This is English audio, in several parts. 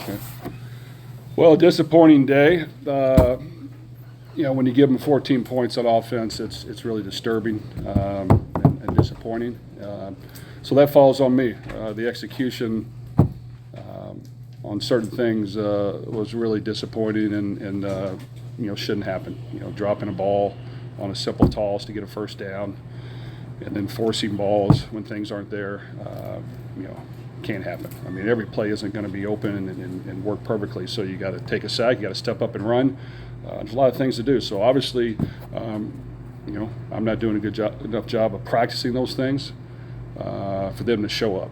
Okay. Well, a disappointing day. When you give them 14 points on offense, it's really disturbing and disappointing. So that falls on me. The execution on certain things was really disappointing and shouldn't happen. Dropping a ball on a simple toss to get a first down, and then forcing balls when things aren't there. Can't happen. I mean, every play isn't going to be open and work perfectly. So you got to take a sack, you got to step up and run. There's a lot of things to do. So obviously, I'm not doing a enough job of practicing those things for them to show up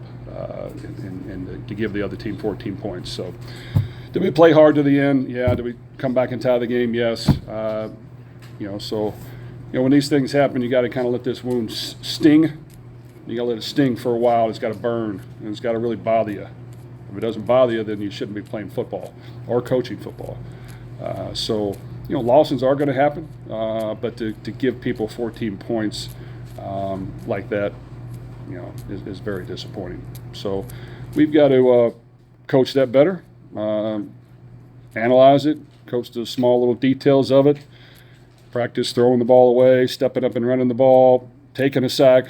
and to give the other team 14 points. So did we play hard to the end? Yeah. Did we come back and tie the game? Yes. When these things happen, you got to kind of let this wound sting. You got to let it sting for a while. It's got to burn, and it's got to really bother you. If it doesn't bother you, then you shouldn't be playing football or coaching football. Losses are going to happen, but to give people 14 points like that, is very disappointing. So we've got to coach that better, analyze it, coach the small little details of it, practice throwing the ball away, stepping up and running the ball, taking a sack,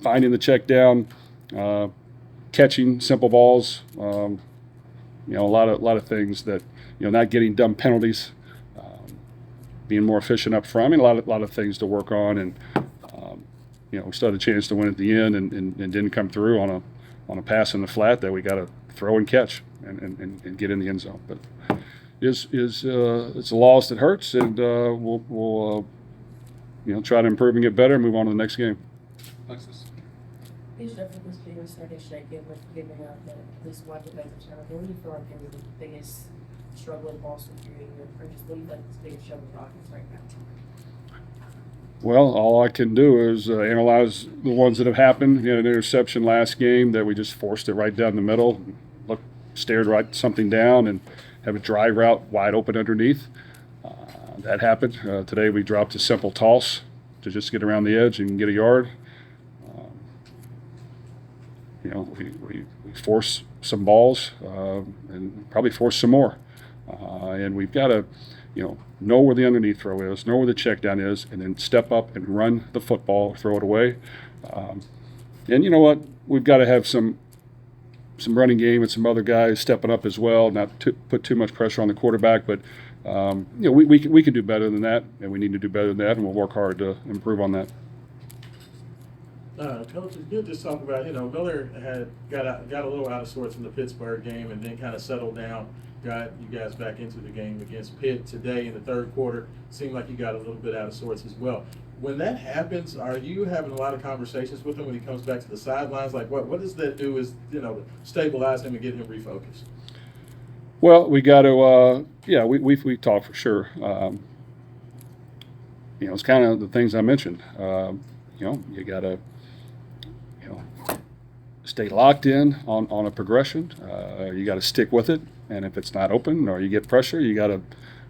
finding the check down, catching simple balls. A lot of things that not getting dumb penalties, being more efficient up front. I mean, a lot of things to work on, and we still had a chance to win at the end, and didn't come through on a pass in the flat that we got to throw and catch and get in the end zone. But it's a loss that hurts, and we'll try to improve and get better and move on to the next game. Alexis. These differences being a starting straight game with giving up at least one defensive challenge. What do you feel like is the biggest struggle in Boston for you, or just what do you think is the biggest struggle with Rockets right now? Well, all I can do is analyze the ones that have happened. An interception last game that we just forced it right down the middle, stared something down, and have a dry route wide open underneath. That happened. Today we dropped a simple toss to just get around the edge and get a yard. We force some balls and probably force some more. And we've got to, know where the underneath throw is, know where the check down is, and then step up and run the football, throw it away. And you know what? We've got to have some running game and some other guys stepping up as well, not to put too much pressure on the quarterback. But, we can do better than that, and we need to do better than that, and we'll work hard to improve on that. Coach, it's good to talk about, Miller got a little out of sorts in the Pittsburgh game and then kind of settled down, got you guys back into the game against Pitt today in the third quarter. Seemed like you got a little bit out of sorts as well. When that happens, are you having a lot of conversations with him when he comes back to the sidelines? Like, what does that do to stabilize him and get him refocused? Well, we got to, we talk for sure. It's kind of the things I mentioned. You got to, stay locked in on a progression. You got to stick with it, and if it's not open or you get pressure, you got to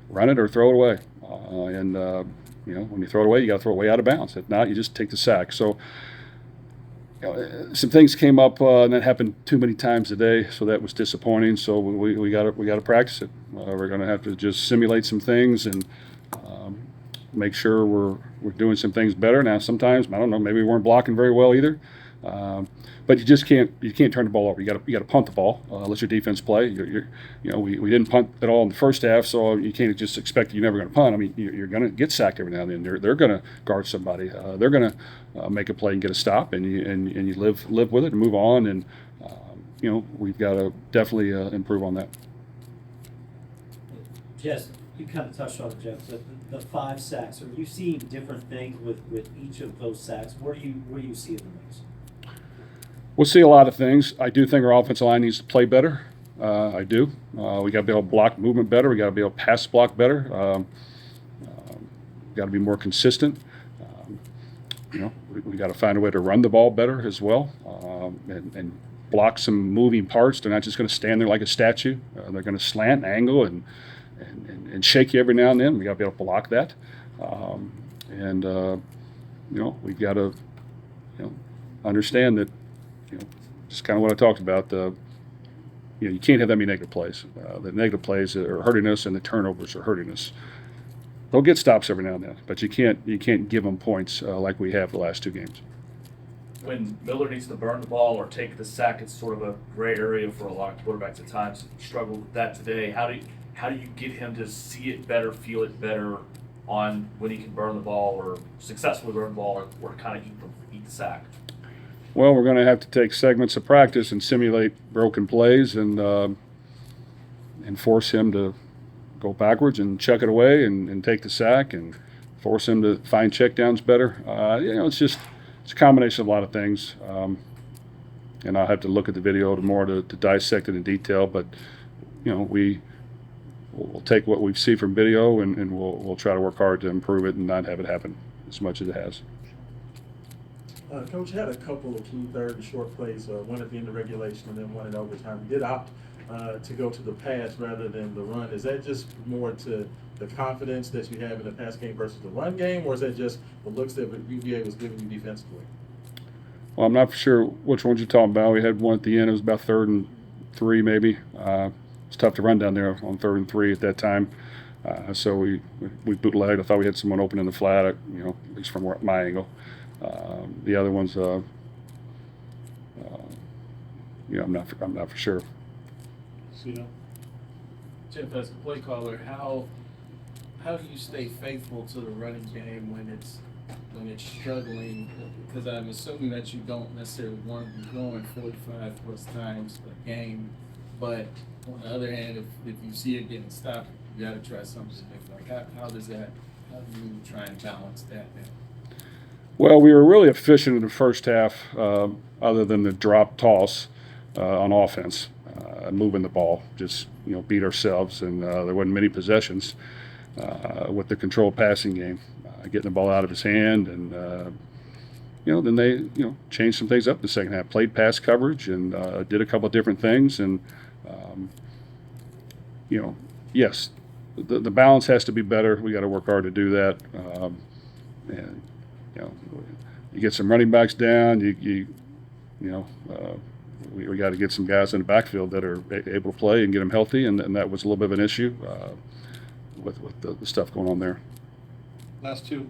run it or throw it away. When you throw it away, you got to throw it way out of bounds. If not, you just take the sack. So, some things came up, and that happened too many times today, so that was disappointing. So we got to practice it. We're going to have to just simulate some things and make sure we're doing some things better. Now, sometimes I don't know, maybe we weren't blocking very well either. But you just can't turn the ball over. You got to punt the ball. Let your defense play. We didn't punt at all in the first half, so you can't just expect you're never going to punt. I mean, you're going to get sacked every now and then. They're going to guard somebody. They're going to make a play and get a stop, and you live with it and move on. And we've got to definitely improve on that. Jess, you kind of touched on it, Jeff. The 5 sacks. Are you seeing different things with each of those sacks? Where do you see the most? We'll see a lot of things. I do think our offensive line needs to play better. I do. We got to be able to block movement better. We got to be able to pass block better. Got to be more consistent. We got to find a way to run the ball better as well, and block some moving parts. They're not just going to stand there like a statue. They're going to slant, angle, and shake you every now and then. We got to be able to block that. We've got to understand that. Just kind of what I talked about. you can't have that many negative plays. The negative plays are hurting us, and the turnovers are hurting us. They'll get stops every now and then, but you can't give them points like we have the last 2 games. When Miller needs to burn the ball or take the sack, it's sort of a gray area for a lot of quarterbacks at times. Struggled with that today. How do you get him to see it better, feel it better on when he can burn the ball or successfully burn the ball or kind of eat the sack? Well, we're going to have to take segments of practice and simulate broken plays and force him to go backwards and chuck it away and take the sack and force him to find checkdowns better. It's a combination of a lot of things, and I'll have to look at the video to dissect it in detail. But we'll take what we see from video and we'll try to work hard to improve it and not have it happen as much as it has. Coach had a couple of key third and short plays, one at the end of regulation and then one in overtime. He did opt to go to the pass rather than the run. Is that just more to the confidence that you have in the pass game versus the run game, or is that just the looks that UVA was giving you defensively? Well, I'm not for sure which ones you're talking about. We had one at the end. It was about 3rd and 3 maybe. It's tough to run down there on 3rd and 3 at that time. So we bootlegged. I thought we had someone open in the flat, at least from my angle. The other ones, I'm not for sure. Jeff, as a play caller, how do you stay faithful to the running game when it's struggling? Because I'm assuming that you don't necessarily want to be going 45 plus times a game, but on the other hand, if you see it getting stopped, you got to try something different. Like how do you try and balance that now? Well, we were really efficient in the first half, other than the drop toss on offense, moving the ball, just beat ourselves, and there wasn't many possessions with the controlled passing game, getting the ball out of his hand, and then they changed some things up in the second half, played pass coverage, and did a couple of different things, and yes, the balance has to be better. We got to work hard to do that, and you get some running backs down. We got to get some guys in the backfield that are able to play and get them healthy, and that was a little bit of an issue with the stuff going on there. Last 2,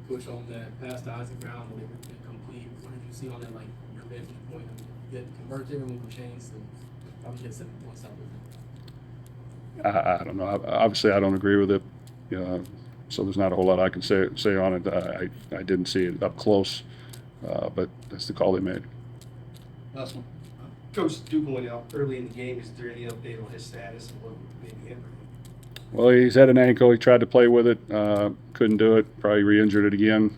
Coach, on that pass to Isaac Brown, when they were complete, what did you see on that, like, your vantage point of get converted, remove the chains, and probably get 7 points out of it? I don't know. Obviously, I don't agree with it. So there's not a whole lot I can say on it. I didn't see it up close, but that's the call they made. Last one. Coach Duke went out early in the game. Is there any update on his status and what maybe him? Well, he's had an ankle. He tried to play with it, couldn't do it. Probably re-injured it again.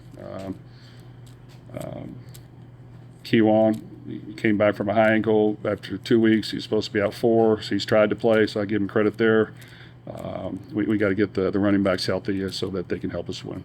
Kiwan, he came back from a high ankle after 2 weeks. He's supposed to be out 4, so he's tried to play. So I give him credit there. We got to get the running backs healthy so that they can help us win.